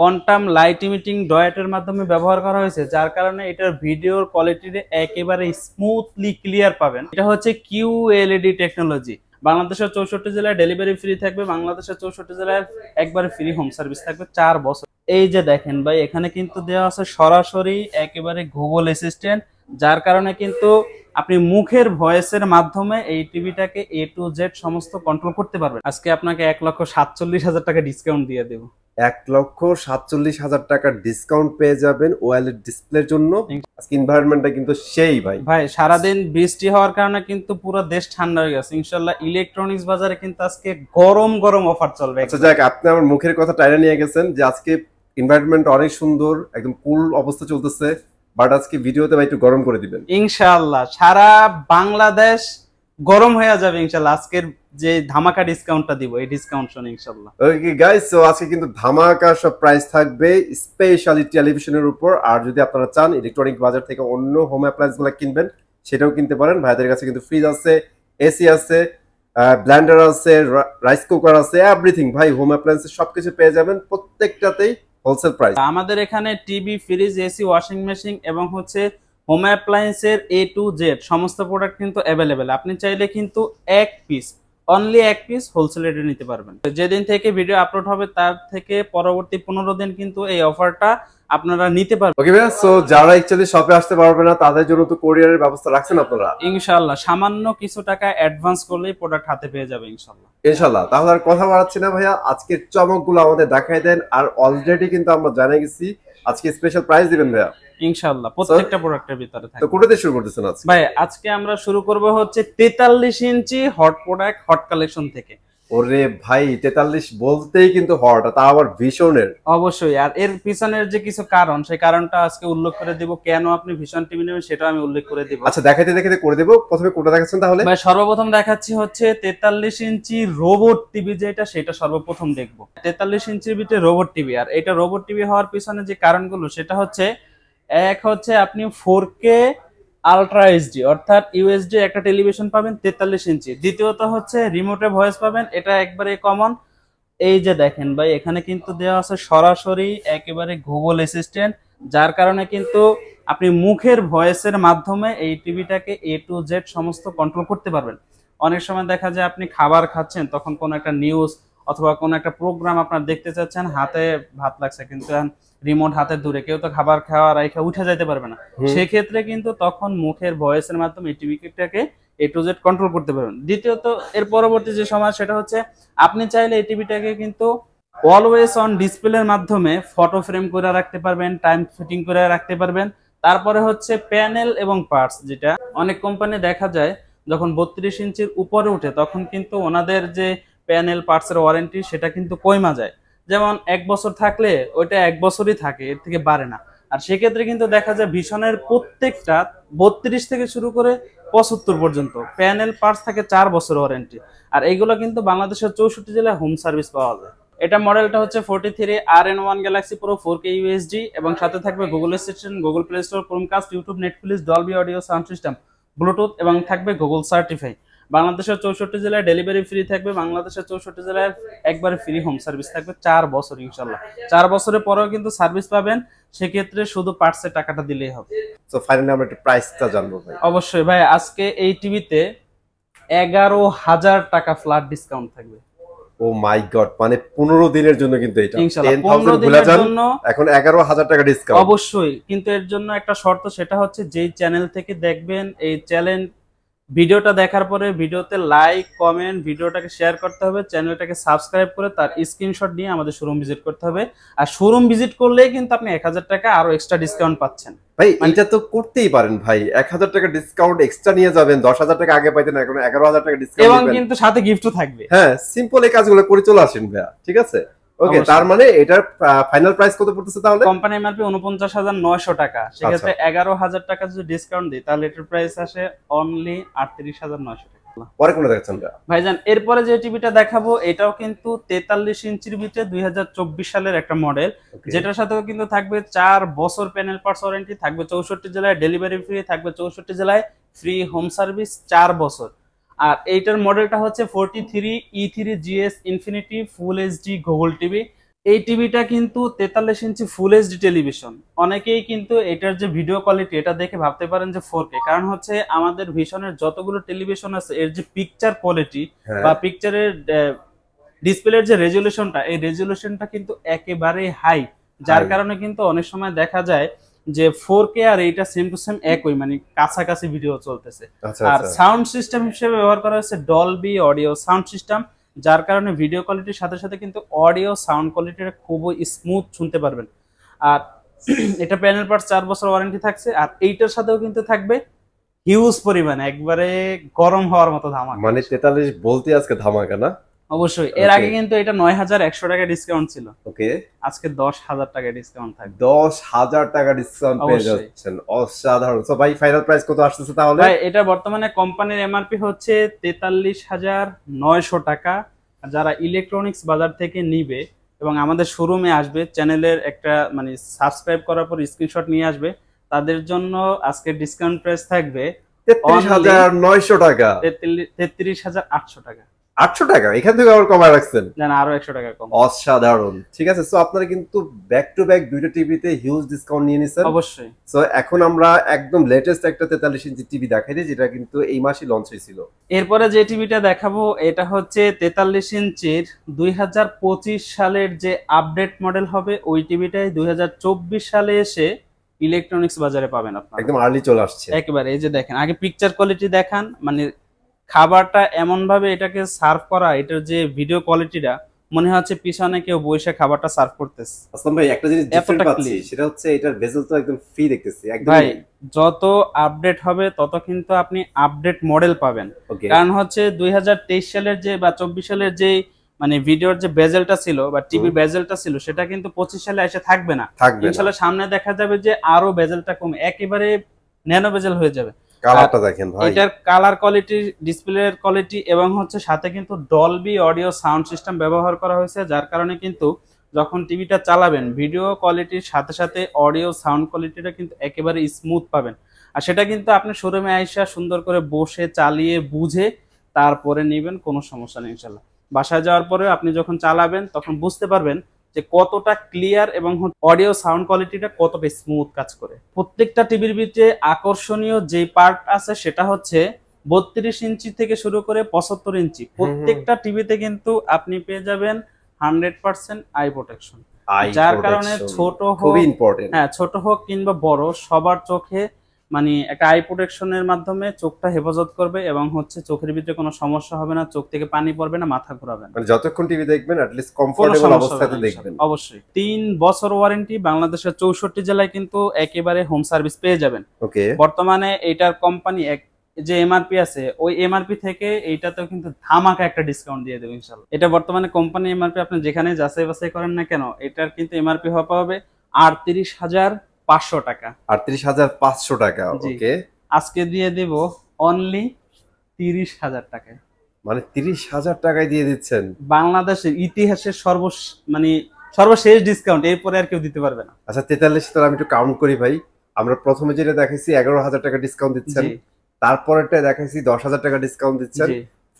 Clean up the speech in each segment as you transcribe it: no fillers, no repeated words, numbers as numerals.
Quantum light emitting ডয়েটের মাধ্যমে ব্যবহার করা হয়েছে, যার কারণে এটার ভিডিওর কোয়ালিটিতে একেবারে স্মুথলি ক্লিয়ার পাবেন। এটা হচ্ছে QLED টেকনোলজি। বাংলাদেশের 64 জেলায় ডেলিভারি ফ্রি থাকবে, বাংলাদেশের 64 জেলায় একবারে ফ্রি হোম সার্ভিস থাকবে 4 বছর। এই যে দেখেন ভাই, এখানে কিন্তু দেওয়া আছে সরাসরি একেবারে গুগল অ্যাসিস্ট্যান্ট, যার কারণে কিন্তু আপনি মুখের ভয়েসের মাধ্যমে এই টিভিটাকে A to Z সমস্ত কন্ট্রোল করতে পারবেন। আজকে আপনাকে 1,47,000 টাকা ডিসকাউন্ট দিয়ে দেবো। 1,47,000 টাকার ডিসকাউন্ট পেয়ে যাবেন ওএলইডি ডিসপ্লের জন্য। আজকে এনভায়রনমেন্টটা কিন্তু সেই ভাই সারাদিন বৃষ্টি হওয়ার কারণে কিন্তু পুরো দেশ ঠান্ডা হয়ে গেছে। ইনশাআল্লাহ ইলেকট্রনিক্স বাজারে কিন্তু আজকে গরম গরম অফার চলবে। আচ্ছা যাক, আপনি আমার মুখের কথা টাইনা নিয়ে গেছেন যে আজকে এনভায়রনমেন্ট অনেক সুন্দর, একদম কুল অবস্থা চলতেছে, বাট আজকে ভিডিওতে ভাই একটু গরম করে দিবেন ইনশাআল্লাহ। সারা বাংলাদেশ গরম হয়ে যাবে ইনশাআল্লাহ আজকের যে ধামাকা ডিসকাউন্টটা দিব, এই ডিসকাউন্ট শুনে ইনশাআল্লাহ। ওকে গাইস, সো আজকে কিন্তু ধামাকা সব প্রাইস থাকবে স্পেশালি টেলিভিশনের উপর। আর যদি আপনারা চান ইলেকট্রনিক বাজার থেকে অন্য হোম অ্যাপ্লায়েন্সগুলো কিনবেন, সেটাও কিনতে পারেন। ভাইদের কাছে কিন্তু ফ্রিজ আছে, এসি আছে, ব্লেন্ডার আছে, রাইস কুকার আছে, এভরিথিং ভাই হোম অ্যাপ্লায়েন্স সবকিছু পেয়ে যাবেন প্রত্যেকটাতেই হোলসেল প্রাইস। আমাদের এখানে TV, fridge, AC, washing machine এবং হচ্ছে হোম অ্যাপ্লায়েন্সের A to Z সমস্ত প্রোডাক্ট কিন্তু অ্যাভেলেবেল। আপনি চাইলে কিন্তু অনলি এক পিস হোলসেল রেটে নিতে পারবেন। যেদিন থেকে ভিডিও আপলোড হবে তার থেকে পরবর্তী 15 দিন কিন্তু এই অফারটা আপনারা নিতে পারবেন। ওকে ভাইয়া, সো যারা অ্যাকচুয়ালি শপে আসতে পারবে না তাদের জন্য তো কোরিয়ারের ব্যবস্থা রাখছেন আপনারা? ইনশাআল্লাহ সামান্য কিছু টাকা অ্যাডভান্স করলেই প্রোডাক্ট হাতে পেয়ে যাবে ইনশাআল্লাহ। ইনশাআল্লাহ। তাহলে আর কথা বাড়াচ্ছি না ভাইয়া, আজকের চমকগুলো আমাদের দেখাই দেন। আর অলরেডি কিন্তু আমরা জানিয়ে গেছি আজকে স্পেশাল প্রাইস দিবেন ভাইয়া ইনশাআল্লাহ প্রত্যেকটা প্রোডাক্টের ভিতরে থাকবে। তো কোথা থেকে শুরু করতেছেন আজকে? ভাই আজকে আমরা শুরু করব হচ্ছে 43 ইঞ্চি হট প্রোডাক্ট, হট কালেকশন থেকে। ওরে ভাই 43 বলতেই কিন্তু হট, তা আবার ভীষণের। অবশ্যই, আর এর পিছনের যে কিছু কারণ, সেই কারণটা আজকে উল্লেখ করে দিব। কেন আপনি ভীষণ টিভি নেবেন সেটা আমি উল্লেখ করে দিব। আচ্ছা দেখাইতে দেখাইতে করে দেব। প্রথমে কোনটা দেখাচ্ছেন তাহলে? ভাই সর্বপ্রথম দেখাচ্ছি হচ্ছে 43 ইঞ্চি রোবট টিভি, যেটা সেটা সর্বপ্রথম দেখব। 43 ইঞ্চির ভিতরে রোবট টিভি, আর এটা রোবট টিভি হওয়ার পিছনে যে কারণগুলো সেটা হচ্ছে, এক হচ্ছে আপনি 4K আলট্রা এইচডি অর্থাৎ ইউএসডি একটা টেলিভিশন পাবেন 43 ইঞ্চি। দ্বিতীয়ত হচ্ছে রিমোটে ভয়েস পাবেন, এটা একবারে কমন। এই যে দেখেন ভাই, এখানে কিন্তু দেওয়া আছে সরাসরি একেবারে গুগল অ্যাসিস্ট্যান্ট, যার কারণে কিন্তু আপনি মুখের ভয়েসের মাধ্যমে এই টিভিটাকে A to Z সমস্ত কন্ট্রোল করতে পারবেন। অনেক সময় দেখা যায় আপনি খাবার খাচ্ছেন, তখন কোনো একটা নিউজ অথবা কোনো একটা প্রোগ্রাম আপনার দেখতে চাচ্ছেন, হাতে ভাত লাগছে কিন্তু রিমোট হাতে দূরে, কেউ তো খাবার খাওয়া রাইখা উঠে যাইতে পারবে না। সেক্ষেত্রে কিন্তু তখন মুখের ভয়েসের মাধ্যমে এই টিভিটাকে A to Z কন্ট্রোল করতে পারবেন। দ্বিতীয়ত এর পরবর্তী যে সময় সেটা হচ্ছে, আপনি চাইলে এই টিভিটাকে কিন্তু অলওয়েজ অন ডিসপ্লের মাধ্যমে ফটো ফ্রেম করে রাখতে পারবেন, টাইম ফিটিং করে রাখতে পারবেন। তারপরে হচ্ছে প্যানেল এবং পার্টস, যেটা অনেক কোম্পানি দেখা যায় যখন 32 ইঞ্চির উপরে উঠে তখন কিন্তু ওনাদের যে প্যানেল পার্টসের ওয়ারেন্টি সেটা কিন্তু কমা যায়। যেমন 1 বছর থাকলে ওইটা 1 বছরই থাকে, এর থেকে বাড়ে না। আর সেক্ষেত্রে কিন্তু দেখা যায় ভীষণের প্রত্যেকটা 32 থেকে শুরু করে 75 পর্যন্ত প্যানেল পার্টস থাকে 4 বছর ওয়ারেন্টি। আর এইগুলো কিন্তু বাংলাদেশের 64 জেলায় হোম সার্ভিস পাওয়া যায়। এটা মডেলটা হচ্ছে 43 RN1 Galaxy Pro 4K UHD, এবং সাথে থাকবে Google Assistant, Google Play Store, Chromecast, YouTube, Netflix, Dolby audio sound system, Bluetooth, এবং থাকবে গুগল সার্টিফাই। বাংলাদেশের 64 জেলায় ডেলিভারি ফ্রি থাকবে, বাংলাদেশের 64 জেলায় একবারে ফ্রি হোম সার্ভিস থাকবে 4 বছর ইনশাআল্লাহ। 4 বছরের পরেও কিন্তু সার্ভিস পাবেন, সেক্ষেত্রে শুধু পার্টসের টাকাটা দিলেই হবে। সো ফাইনালি আমরা একটু প্রাইসটা জানবো ভাই। অবশ্যই ভাই, আজকে এই টিভিতে 11,000 টাকা ফ্ল্যাট ডিসকাউন্ট থাকবে। ও মাই গড, মানে 15 দিনের জন্য কিন্তু এটা ইনশাআল্লাহ 15 দিনের জন্য এখন 11,000 টাকা ডিসকাউন্ট। অবশ্যই, কিন্তু এর জন্য একটা শর্ত, সেটা হচ্ছে যেই চ্যানেল থেকে দেখবেন এই চ্যানেল ভিডিওটা দেখার পরে ভিডিওতে লাইক, কমেন্ট, ভিডিওটাকে শেয়ার করতে হবে, চ্যানেলটাকে সাবস্ক্রাইব করে তার স্ক্রিনশট নিয়ে আমাদের শোরুম ভিজিট করতে হবে। আর শোরুম ভিজিট করলেই কিন্তু আপনি 1000 টাকা আরো এক্সট্রা ডিসকাউন্ট পাচ্ছেন। ভাই এটা তো করতেই পারেন ভাই, 1000 টাকা ডিসকাউন্ট এক্সট্রা নিয়ে যাবেন, 10,000 টাকা আগে পাইতেন, এখন 11,000 টাকা ডিসকাউন্ট এবং কিন্তু সাথে গিফটও থাকবে। হ্যাঁ, সিম্পল এই কাজগুলো করে চলে আসেন ভাইয়া, ঠিক আছে? ওকে, তার মানে এটার ফাইনাল প্রাইস কত পড়তেছে তাহলে? কোম্পানি এমআরপি 49,900 টাকা, সেক্ষেত্রে 11,000 টাকা যদি ডিসকাউন্ট দিই তাহলে এটার প্রাইস আসে অনলি 38,900 টাকা। পরে কোনটা দেখাচ্ছেন ভাইজান? এরপরে যে টিভিটা দেখাবো এটাও কিন্তু 43 ইঞ্চির ভিতরে 2024 সালের একটা মডেল, যেটার সাথেও কিন্তু থাকবে 4 বছর প্যানেল পার্টস ওয়ারেন্টি, থাকবে 64 জেলায় ডেলিভারি ফ্রি, থাকবে 64 জেলায় ফ্রি হোম সার্ভিস 4 বছর। আর এইটার মডেলটা হচ্ছে 43 E3 GS infinity full HD Google TV. এই টিভিটা কিন্তু 43 ইঞ্চি ফুল এইচডি টেলিভিশন। অনেকেই কিন্তু এটার যে ভিডিও কোয়ালিটি এটা দেখে ভাবতে পারেন যে 4K, কারণ হচ্ছে আমাদের ভিশনের যতগুলো টেলিভিশন আছে এর যে পিকচার কোয়ালিটি হ্যাঁ। বা পিকচারের ডিসপ্লের যে রেজুলেশনটা, এই রেজুলেশনটা কিন্তু একেবারে হাই, যার কারণে কিন্তু অনেক সময় দেখা যায় যে 4K আর এইটা সেম টু সেম একই, মানে কাছাকাছি ভিডিও চলতেছে। আর সাউন্ড সিস্টেম হিসেবে ব্যবহার করা হচ্ছে ডলবি অডিও সাউন্ড সিস্টেম, যার কারণে ভিডিও কোয়ালিটির সাথে সাথে কিন্তু অডিও সাউন্ড কোয়ালিটিটা খুবই স্মুথ শুনতে পারবেন। আর এটা প্যানেল পার্টস 4 বছর ওয়ারেন্টি থাকছে, আর এইটার সাথেও কিন্তু থাকবে হিউজ পরিমাণে একবারে গরম হওয়ার মতো ধামাকা। মানে 43 বলতে আজকে ধামাকা না? অবশ্যই। এর আগে কিন্তু এটা ৯,১০০ টাকা ডিসকাউন্ট ছিল, ওকে, আজকে ১০,০০০ টাকা ডিসকাউন্ট থাকবে। ১০,০০০ টাকা ডিসকাউন্ট পেয়ে যাচ্ছেন, অসাধারণ। সো ভাই ফাইনাল প্রাইস কত আসছে তাহলে? ভাই এটা বর্তমানে কোম্পানির এমআরপি হচ্ছে ৪৩,৯০০ টাকা। যারা ইলেকট্রনিক্স বাজার থেকে নিবে এবং আমাদের শোরুমে আসবে, চ্যানেলের একটা মানে সাবস্ক্রাইব করার পর স্ক্রিনশট নিয়ে আসবে, তাদের জন্য আজকে ডিসকাউন্ট প্রাইস থাকবে ৩৩,৯০০ টাকা, ৩৩,৮০০ টাকা। ৮০০ টাকা এখান থেকে আবার কমায় রাখছেন, জানা আরো ১০০ টাকা কম। অসাধারণ। ঠিক আছে, সো আপনারা কিন্তু ব্যাক টু ব্যাক দুইটা টিভিতে হিউজ ডিসকাউন্ট নিয়ে নিছেন। অবশ্যই। সো এখন আমরা একদম লেটেস্ট একটা ৪৩ ইঞ্চি টিভি দেখাই দিই, যেটা কিন্তু এই মাসে লঞ্চ হয়েছিল। এরপরে যে টিভিটা দেখাবো এটা হচ্ছে ৪৩ ইঞ্চির ২০২৫ সালের যে আপডেট মডেল হবে, ওই টিভিটাই ২০২৪ সালে এসে ইলেকট্রনিক্স বাজারে পাবেন আপনারা। একদম আর্লি চলে আসছে একেবারে। এই যে দেখেন, আগে পিকচার কোয়ালিটি দেখান, মানে খাবারটা এমন ভাবে এটাকে সার্ভ করা, এটার যে ভিডিও কোয়ালিটিটা মনে হচ্ছে পিছনে কেউ বসে খাবারটা সার্ভ করতেছে। আসলাম ভাই একটা জিনিস ডিফারেন্ট পাচ্ছি, সেটা হচ্ছে এটার বেজেল তো একদম ফ্রি দেখতেছি একদম। ভাই যত আপডেট হবে তত কিন্তু আপনি আপডেট মডেল পাবেন, কারণ হচ্ছে ২০২৩ সালের যে বা ২৪ সালের যে মানে ভিডিওর যে বেজেলটা ছিল বা টিভির বেজেলটা ছিল, সেটা কিন্তু ২৫ সালে এসে থাকবে না। ইনশাআল্লাহ সামনে দেখা যাবে যে আরো বেজেলটা কমে একেবারে ন্যানো বেজেল হয়ে যাবে। কালারটা দেখেন ভাই, এটার কালার কোয়ালিটি, ডিসপ্লের কোয়ালিটি এবং হচ্ছে সাথে কিন্তু ডলবি অডিও সাউন্ড সিস্টেম ব্যবহার করা হয়েছে, যার কারণে কিন্তু যখন টিভিটা চালাবেন ভিডিও কোয়ালিটির সাথে সাথে অডিও সাউন্ড কোয়ালিটিটা কিন্তু একেবারে স্মুথ পাবেন। আর সেটা কিন্তু আপনি শোরুমে আইসা সুন্দর করে বসে চালিয়ে বুঝে তারপরে নেবেন, কোনো সমস্যা নেই ইনশাআল্লাহ। বাসায় যাওয়ার পরে আপনি যখন চালাবেন তখন বুঝতে পারবেন যে কতটা ক্লিয়ার এবং অডিও সাউন্ড কোয়ালিটিটা কতটা স্মুথ কাজ করে। প্রত্যেকটা টিভির ভিতরে আকর্ষণীয় যে পার্ট আছে সেটা হচ্ছে ৩২ ইঞ্চি থেকে শুরু করে ৭৫ ইঞ্চি প্রত্যেকটা টিভিতে কিন্তু আপনি পেয়ে যাবেন 100% আই প্রোটেকশন, যার কারণে ছোট হোক, হ্যাঁ ছোট হোক কিংবা বড়, সবার চোখে মানে একটা আই প্রোটেকশনের মাধ্যমে চোখটা হেফাজত করবে এবং হচ্ছে চোখের ভিতরে কোনো সমস্যা হবে না, চোখ থেকে পানি পড়বে না, মাথা ঘোরাবে না। মানে যতক্ষণ টিভি দেখবেন at least কমফোর্টেবল অবস্থাতে দেখবেন। অবশ্যই ৩ বছর ওয়ারেন্টি, বাংলাদেশের ৬৪ জেলায় কিন্তু একেবারে হোম সার্ভিস পেয়ে যাবেন। ওকে, বর্তমানে এইটার কোম্পানি যে এমআরপি আছে ওই এমআরপি থেকে এইটাতেও কিন্তু ধামাকা একটা ডিসকাউন্ট দিয়ে দেবে ইনশাআল্লাহ। এটা বর্তমানে কোম্পানি এমআরপি, আপনি যেখানে যাচাই বাছাই করেন না কেন, এটার কিন্তু এমআরপি হবে ৩৮,৫০০ টাকা। ৩৮,৫০০ টাকা। ওকে, আজকে দিয়ে দেব অনলি ৩০,০০০ টাকায়। মানে ৩০,০০০ টাকায় দিয়ে দিচ্ছেন? বাংলাদেশের ইতিহাসের সর্বশেষ ডিসকাউন্ট, এরপরে আর কেউ দিতে পারবে না। আচ্ছা ৪৩ তো আমি একটু কাউন্ট করি ভাই। আমরা প্রথমে যেটা দেখাইছি ১১,০০০ টাকা ডিসকাউন্ট দিচ্ছেন, তারপরেরটা দেখাইছি ১০,০০০ টাকা ডিসকাউন্ট দিচ্ছেন,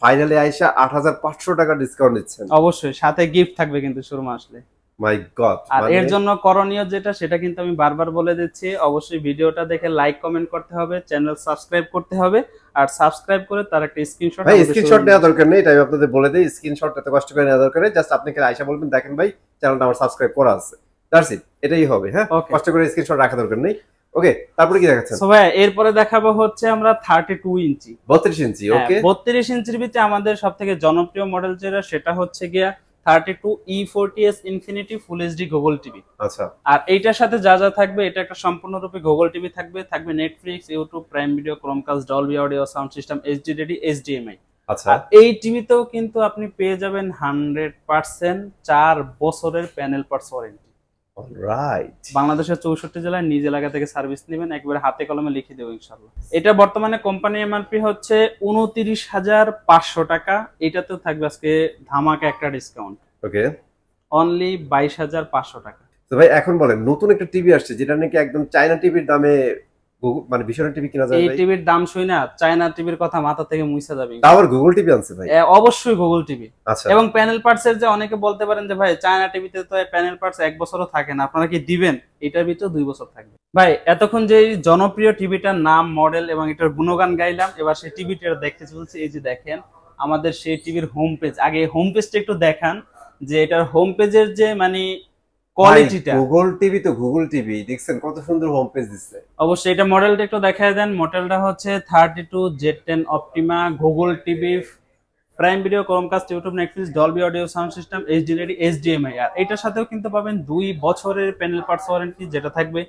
ফাইনালি আইসা ৮,৫০০ টাকা ডিসকাউন্ট দিচ্ছেন। অবশ্যই সাথে গিফট থাকবে কিন্তু শোরুমে আসলে। মাই গড। আর এর জন্য করণীয় যেটা সেটা কিন্তু আমি বারবার বলে দিচ্ছি, অবশ্যই ভিডিওটা দেখে লাইক কমেন্ট করতে হবে, চ্যানেল সাবস্ক্রাইব করতে হবে, আর সাবস্ক্রাইব করে তার একটা স্ক্রিনশট। ভাই স্ক্রিনশট নেওয়া দরকার নেই, তাই আপনাদের বলে দেই, স্ক্রিনশট এত কষ্ট করে নেওয়া দরকার নেই, জাস্ট আপনি আইসা বলবেন দেখেন ভাই চ্যানেলটা আমার সাবস্ক্রাইব করা আছে, দ্যাটস ইট, এটাই হবে। হ্যাঁ, কষ্ট করে স্ক্রিনশট রাখা দরকার নেই। ওকে, তারপরে কি দেখাচ্ছেন? সো ভাই এরপরে দেখাবো হচ্ছে আমরা 32 ইঞ্চি 32 ইঞ্চি। ওকে, 32 ইঞ্চির ভিতরে আমাদের সবথেকে জনপ্রিয় মডেল যেটা সেটা হচ্ছে গিয়া 32E40s infinity full HD Google TV. আচ্ছা, আর এইটার সাথে যা যা থাকবে, এটা একটা সম্পূর্ণরূপে গুগল টিভি থাকবে Netflix, YouTube, prime Video, Chromecast, Dolby audio sound system, HD ready, HDMI. আচ্ছা, এই টিভিতেও কিন্তু আপনি পেয়ে যাবেন 100% 4 বছরের প্যানেল পার্টস ওয়ারেন্টি। অলরাইট, বাংলাদেশের 64 জেলায় নিজ এলাকা থেকে সার্ভিস নেবেন, একবারে হাতে কলমে লিখে দেবো ইনশাআল্লাহ। এটা বর্তমানে কোম্পানি এমআরপি হচ্ছে 29,৫০০ টাকা, এটাতেও থাকবে আজকে ধামাকা একটা ডিসকাউন্ট। ওকে, অনলি 22,৫০০ টাকা। তো ভাই এখন বলেন, নতুন একটা টিভি আসছে যেটা নাকি একদম চায়না টিভির দামে মানে ভিশন টিভি কিনা যায় এই ভাই? টিভির দাম শুই না চায়না টিভির কথা মাথা থেকে মুছে যাবে। তারপর গুগল টিভি আনছে ভাই? অবশ্যই গুগল টিভি। আচ্ছা। এবং প্যানেল পার্টস এর যে অনেকে বলতে পারেন যে ভাই চায়না টিভিতে তো প্যানেল পার্টস 1 বছরও থাকে না, আপনারা কি দিবেন? এটার ভিতরে 2 বছর থাকবে। ভাই এতক্ষণ যে জনপ্রিয় টিভিটার নাম, মডেল এবং এটার গুণগান গাইলাম, এবার সেই টিভিটা দেখতে চলছে। এই যে দেখেন আমাদের সেই টিভির হোম পেজ। আগে হোম পেজটা একটু দেখান যে এটার হোম পেজের যে মানে কোয়ালিটিটা। গুগল টিভি তো গুগল টিভি, দেখছেন কত সুন্দর হোম পেজ দিচ্ছে। অবশ্যই এটা মডেলটা একটু দেখায় দেন। মডেলটা হচ্ছে 32Z10 Optima, Google TV, Prime Video, Chromecast, YouTube, Netflix, Dolby audio sound system, HD ready, HDMI. আর এটার সাথেও কিন্তু পাবেন 2 বছরের প্যানেল পার্টস ওয়ারেন্টি, যেটা থাকবে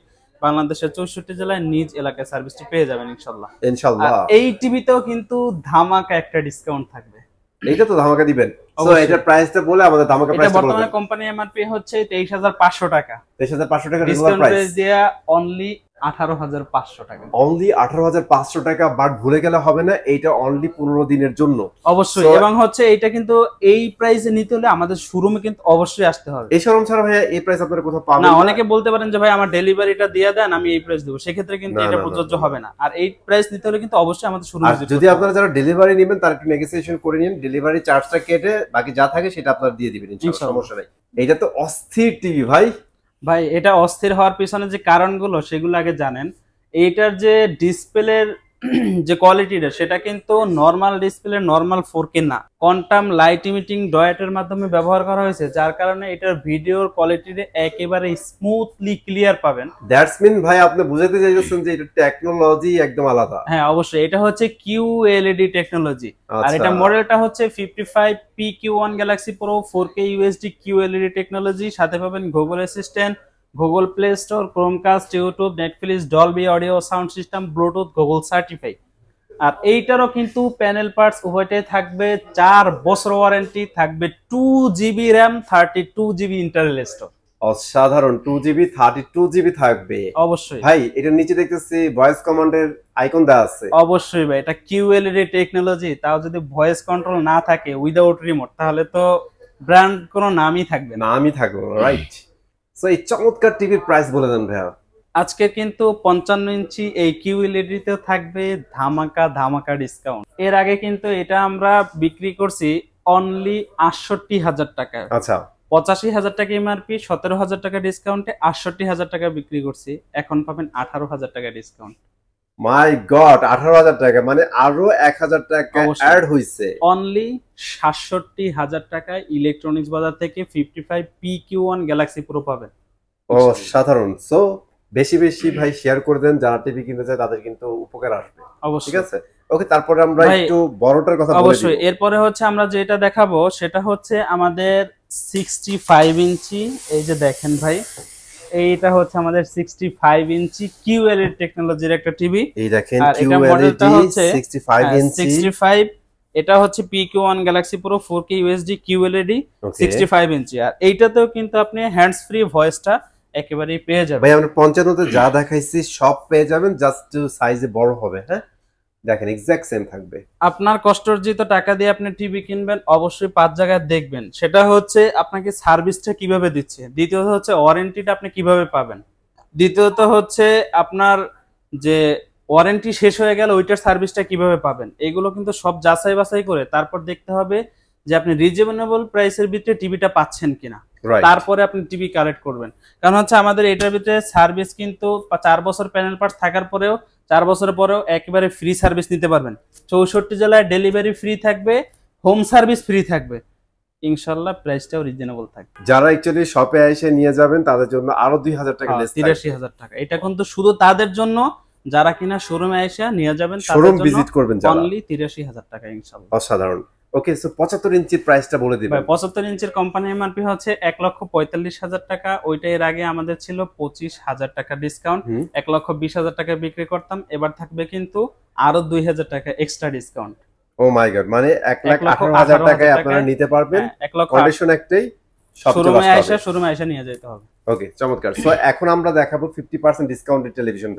বাংলাদেশের 64 জেলায় নিজ এলাকায় সার্ভিসটি পেয়ে যাবেন ইনশাআল্লাহ। ইনশাআল্লাহ। এই টিভিতেও কিন্তু ধামাকা একটা ডিসকাউন্ট থাকবে। এইটা তো ধামাকা দিবেন। সো এটার প্রাইসটা বলে আমাদের ধামাকা প্রাইসটা বলে। বর্তমানে কোম্পানি এমআরপি হচ্ছে 23500 টাকা। 23500 টাকা রেগুলার ডিসকাউন্ট প্রাইস প্রাইস দেয়া অনলি 18500 টাকা। অনলি 18500 টাকা। বাট ভুলে গেলে হবে না, এইটা অনলি 15 দিনের জন্য। অবশ্যই। এবং হচ্ছে এটা কিন্তু এই প্রাইসে নিতে হলে আমাদের শোরুমে কিন্তু অবশ্যই আসতে হবে। এই শোরুম ছাড়া ভাই এই প্রাইস আপনারা কোথাও পাবেন না। না। অনেকে বলতে পারেন যে ভাই আমার ডেলিভারিটা দিয়ে দেন, আমি এই প্রাইস দেব, সেক্ষেত্রে কিন্তু এটা প্রযোজ্য হবে না। আর এই প্রাইস নিতে হলে কিন্তু অবশ্যই আমাদের শোরুমে ভিজিট করতে হবে। যদি আপনারা যারা ডেলিভারি নেবেন তারা একটু নেগোসিয়েশন করে নিন, ডেলিভারি চার্জটা কেটে বাকি যা থাকে সেটা আপনারা দিয়ে দিবেন ইনশাআল্লাহ, সমস্যা নাই। এটা তো অস্থির টিভি ভাই। ভাই এটা অস্থির হওয়ার পিছনে যে কারণগুলো সেগুলো আগে জানেন। এইটার যে ডিসপ্লের যে কোয়ালিটিটা সেটা কিন্তু নরমাল ডিসপ্লে, নরমাল 4K না, কোয়ান্টাম লাইট ইমিটিং ডয়েটের মাধ্যমে ব্যবহার করা হয়েছে, যার কারণে এটার ভিডিওর কোয়ালিটিটা একেবারে স্মুথলি ক্লিয়ার পাবেন। দ্যাটস মিন ভাই আপনি বুঝাতে চাইছেন যে এটা টেকনোলজি একদম আলাদা। হ্যাঁ অবশ্যই। এটা হচ্ছে QLED টেকনোলজি। আর এটা মডেলটা হচ্ছে 55PQ1 Galaxy Pro 4K UHD QLED technology. সাথে পাবেন Google Assistant, Google Play Store, Chromecast, YouTube, Netflix, Dolby audio sound system, Bluetooth, Google certify. আর এইটারও কিন্তু প্যানেল পার্টস উভয়টাই থাকবে 4 বছর ওয়ারেন্টি, থাকবে 2GB RAM, 32GB internal store. অসাধারণ। 2GB 32GB থাকবে অবশ্যই ভাই। এটার নিচে দেখতেছি ভয়েস কমান্ডের আইকন দেওয়া আছে। অবশ্যই ভাই এটা QLED টেকনোলজি। তাও যদি ভয়েস কন্ট্রোল না থাকে উইদাউট রিমোট, তাহলে তো ব্র্যান্ড কোনো নামই থাকবে না। নামই থাকবে, রাইট। সো এই চমৎকার টিভির প্রাইস বলে দেন ভাইয়া। আজকে কিন্তু 55 ইঞ্চি এই QLED তে থাকবে ধামাকা ধামাকা ডিসকাউন্ট। এর আগে কিন্তু এটা আমরা বিক্রি করছি অনলি ৬৮,০০০ টাকায়। আচ্ছা। ৮৫,০০০ টাকা এমআরপি, ১৭,০০০ টাকা ডিসকাউন্টে ৬৮,০০০ টাকা বিক্রি করছি। এখন পাবেন ১৮,০০০ টাকা ডিসকাউন্ট। মাই গড, 18,000 টাকা, মানে আরো 1,000 টাকা অ্যাড হইছে। অনলি ৬৭,০০০ টাকায় ইলেকট্রনিক্স বাজার থেকে 55PQ1 গ্যালাক্সি প্রো পাবেন। ও সাধারণ। সো বেশি বেশি ভাই শেয়ার করে দেন, যারা টিভি কিনতে চায় তাদের কিন্তু উপকার আসবে। ঠিক আছে। ওকে, তারপরে আমরা একটু বড়টার কথা বলি। অবশ্যই। এরপরে হচ্ছে আমরা যেটা দেখাবো সেটা হচ্ছে আমাদের 65 ইঞ্চি। এই যে দেখেন ভাই, এইটা হচ্ছে আমাদের 65 ইঞ্চি QLED টেকনোলজির একটা টিভি। এই দেখেন QLED 65 ইঞ্চি। 65 এটা হচ্ছে PQ1 Galaxy Pro 4K UHD QLED 65 ইঞ্চি। আর এইটাতেও কিন্তু আপনি হ্যান্ডস ফ্রি ভয়েসটা একেবারেই পেয়ে যাবেন। ভাই আমরা 95 যা দেখাইছি সব পেয়ে যাবেন, জাস্ট সাইজে বড় হবে। হ্যাঁ দেখেন এক্সাক্ট সেম থাকবে। আপনার কষ্টার্জিত টাকা দিয়ে আপনি টিভি কিনবেন, অবশ্যই 5 জায়গায় দেখবেন। সেটা হচ্ছে আপনাকে সার্ভিসটা কিভাবে দিচ্ছে, দ্বিতীয়ত হচ্ছে ওয়ারেন্টিটা আপনি কিভাবে পাবেন, দ্বিতীয়ত হচ্ছে আপনার যে ওয়ারেন্টি শেষ হয়ে গেল ওইটার সার্ভিসটা কিভাবে পাবেন। এগুলো কিন্তু সব যাচাই বাছাই করে তারপর দেখতে হবে যে আপনি রিজনেবল প্রাইসের ভিতরে টিভিটা পাচ্ছেন কিনা, তারপরে আপনি টিভি কালেক্ট করবেন। কারণ হচ্ছে আমাদের এটার ভিতরে সার্ভিস কিন্তু 4 বছর প্যানেল পার্টস থাকার পরেও 4 বছরের পরেও একেবারে ফ্রি সার্ভিস নিতে পারবেন। 64 জেলায় ডেলিভারি ফ্রি থাকবে, হোম সার্ভিস ফ্রি থাকবে ইনশাআল্লাহ। প্রাইসটাও রিজনেবল থাকবে। যারা অ্যাকচুয়ালি শপে এসে নিয়ে যাবেন তাদের জন্য আরো 2,000 টাকা লেস, 83,000 টাকা। এটা কিন্তু শুধু তাদের জন্য যারা কিনা শোরুমে এসে নিয়ে যাবেন, শোরুম ভিজিট করবেন, অনলি 83,000 টাকা ইনশাআল্লাহ। অসাধারণ। ওকে, সো 75 ইঞ্চির প্রাইসটা বলে দিবেন। 75 ইঞ্চির কোম্পানি এমআরপি হচ্ছে 1,45,000 টাকা। ওইটা এর আগে আমাদের ছিল 25,000 টাকা ডিসকাউন্ট, 1,20,000 টাকা বিক্রি করতাম। এবার থাকবে কিন্তু আরো 2,000 টাকা এক্সট্রা ডিসকাউন্ট। ও মাই গড, মানে 1,18,000 টাকায় আপনারা নিতে পারবেন। কন্ডিশন একটাই, শোরুমে এসে নিয়ে যেতে হবে। ওকে, চমৎকার। সো এখন আমরা দেখাবো 50% ডিসকাউন্টেড টেলিভিশন।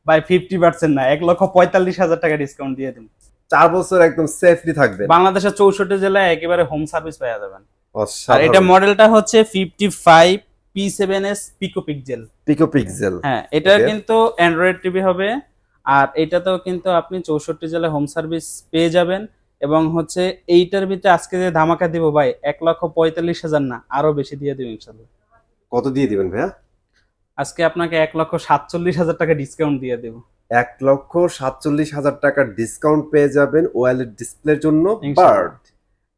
ভাই 50% না, 1,45,000 টাকা ডিসকাউন্ট দিয়ে দিন। 4 বছর একদম সেফলি থাকবে। বাংলাদেশের 64 জেলায় একেবারে হোম সার্ভিস পেয়ে যাবেন। আর এটা মডেলটা হচ্ছে 55 P7s পিকো পিক্সেল। পিকো পিক্সেল। হ্যাঁ, এটা কিন্তু অ্যান্ড্রয়েড টিভি হবে। আর এটাতেও কিন্তু আপনি 64 জেলায় হোম সার্ভিস পেয়ে যাবেন। এবং হচ্ছে এইটার ভিতরে আজকে যে ধামাকা দিব ভাই, 1,45,000 না, আরো বেশি দিয়ে দিব ইনশাল্লাহ। কত দিয়ে দিবেন ভাইয়া? আজকে আপনাকে 1,47,000 টাকা ডিসকাউন্ট দিয়ে দেবো 1,47,000 টাকার ডিসকাউন্ট পেয়ে যাবেন ওএলইডি ডিসপ্লের জন্য। ইনশাল্লাহ। বাট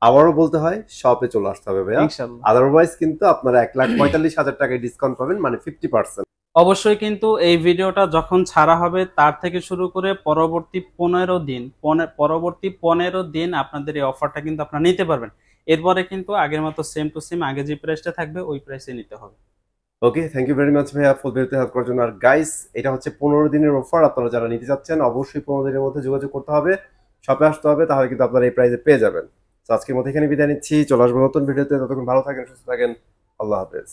আবারও বলতে হয়, শপে চলে আসতে হবে ভাইয়া, ইনশাল্লাহ। আদারওয়াইজ কিন্তু আপনারা 1,45,000 টাকায় ডিসকাউন্ট পাবেন, মানে 50%। অবশ্যই কিন্তু এই ভিডিওটা যখন ছাড়া হবে তার থেকে শুরু করে পরবর্তী 15 দিন আপনাদের এই অফারটা কিন্তু আপনারা নিতে পারবেন। এরপরে কিন্তু আগের মতো সেম টু সেম আগে যে প্রাইসটা থাকবে ওই প্রাইসে নিতে হবে। ওকে, থ্যাংক ইউ ভেরি মাচ ভাইয়া ফুল ভিডিওতে হেল্প করার জন্য। আর গাইস, এটা হচ্ছে 15 দিনের অফার। আপনারা যারা নিতে চাচ্ছেন অবশ্যই 15 দিনের মধ্যে যোগাযোগ করতে হবে, শপে আসতে হবে, তাহলে কিন্তু আপনারা এই প্রাইসে পেয়ে যাবেন। তো আজকের মতো এখানে বিদায় নিচ্ছি, চলে আসবো নতুন ভিডিওতে। ততক্ষণ ভালো থাকেন, সুস্থ থাকেন, আল্লাহ হাফেজ।